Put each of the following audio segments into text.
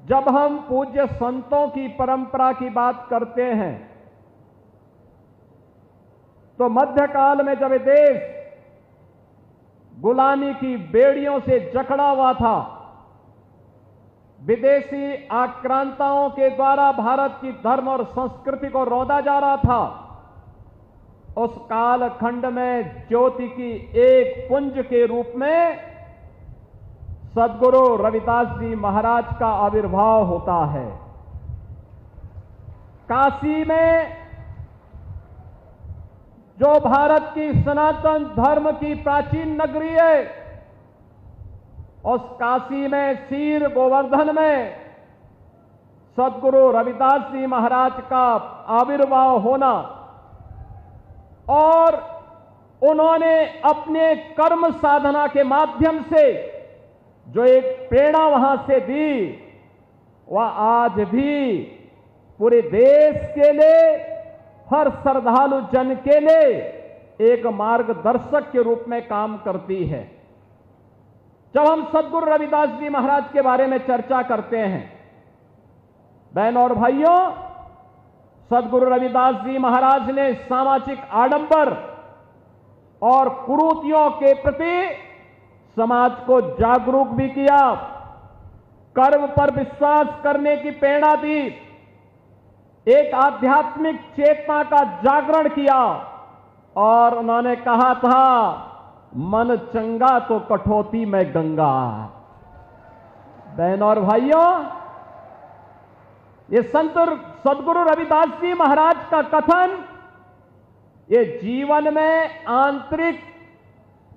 जब हम पूज्य संतों की परंपरा की बात करते हैं तो मध्यकाल में जब देश गुलामी की बेड़ियों से जकड़ा हुआ था, विदेशी आक्रांताओं के द्वारा भारत की धर्म और संस्कृति को रौंदा जा रहा था, उस कालखंड में ज्योति की एक पुंज के रूप में सद्गुरु रविदास जी महाराज का आविर्भाव होता है। काशी में जो भारत की सनातन धर्म की प्राचीन नगरी है, उस काशी में शीर गोवर्धन में सद्गुरु रविदास जी महाराज का आविर्भाव होना और उन्होंने अपने कर्म साधना के माध्यम से जो एक प्रेरणा वहां से दी, वह आज भी पूरे देश के लिए, हर श्रद्धालु जन के लिए एक मार्गदर्शक के रूप में काम करती है। जब हम सद्गुरु रविदास जी महाराज के बारे में चर्चा करते हैं, बहनों और भाइयों, सद्गुरु रविदास जी महाराज ने सामाजिक आडंबर और कुरीतियों के प्रति समाज को जागरूक भी किया, कर्म पर विश्वास करने की प्रेरणा दी, एक आध्यात्मिक चेतना का जागरण किया और उन्होंने कहा था, मन चंगा तो कठौती में गंगा। बहनों और भाइयों, ये संत सद्गुरु रविदास जी महाराज का कथन ये जीवन में आंतरिक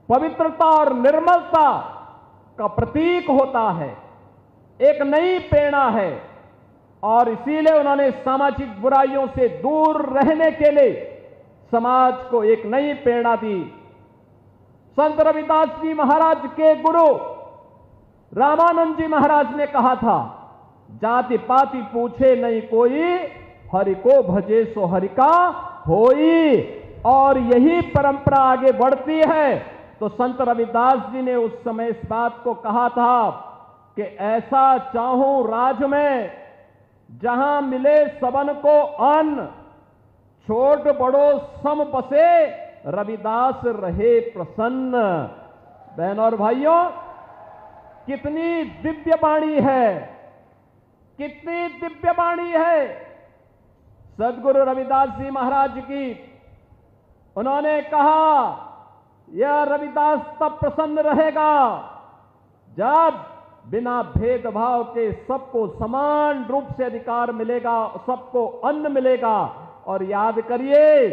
पवित्रता और निर्मलता का प्रतीक होता है, एक नई प्रेरणा है और इसीलिए उन्होंने सामाजिक बुराइयों से दूर रहने के लिए समाज को एक नई प्रेरणा दी। संत रविदास जी महाराज के गुरु रामानंद जी महाराज ने कहा था, जाति पाति पूछे नहीं कोई, हरि को भजे सो हरि का होई। और यही परंपरा आगे बढ़ती है। तो संत रविदास जी ने उस समय इस बात को कहा था कि ऐसा चाहूं राज में जहां मिले सबन को अन्न, छोट बड़ो सम बसे रविदास रहे प्रसन्न। बहनों और भाइयों, कितनी दिव्य वाणी है, कितनी दिव्य वाणी है सद्गुरु रविदास जी महाराज की। उन्होंने कहा, यह रविदास तब प्रसन्न रहेगा जब बिना भेदभाव के सबको समान रूप से अधिकार मिलेगा, सबको अन्न मिलेगा। और याद करिए,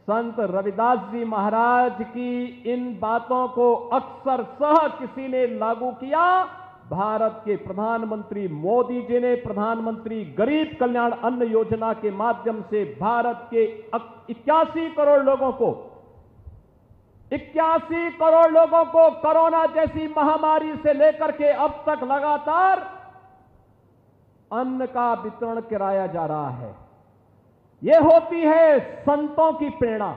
संत रविदास जी महाराज की इन बातों को अक्सर सह किसी ने लागू किया। भारत के प्रधानमंत्री मोदी जी ने प्रधानमंत्री गरीब कल्याण अन्न योजना के माध्यम से भारत के 81 करोड़ लोगों को 81 करोड़ लोगों को कोरोना जैसी महामारी से लेकर के अब तक लगातार अन्न का वितरण कराया जा रहा है। यह होती है संतों की प्रेरणा।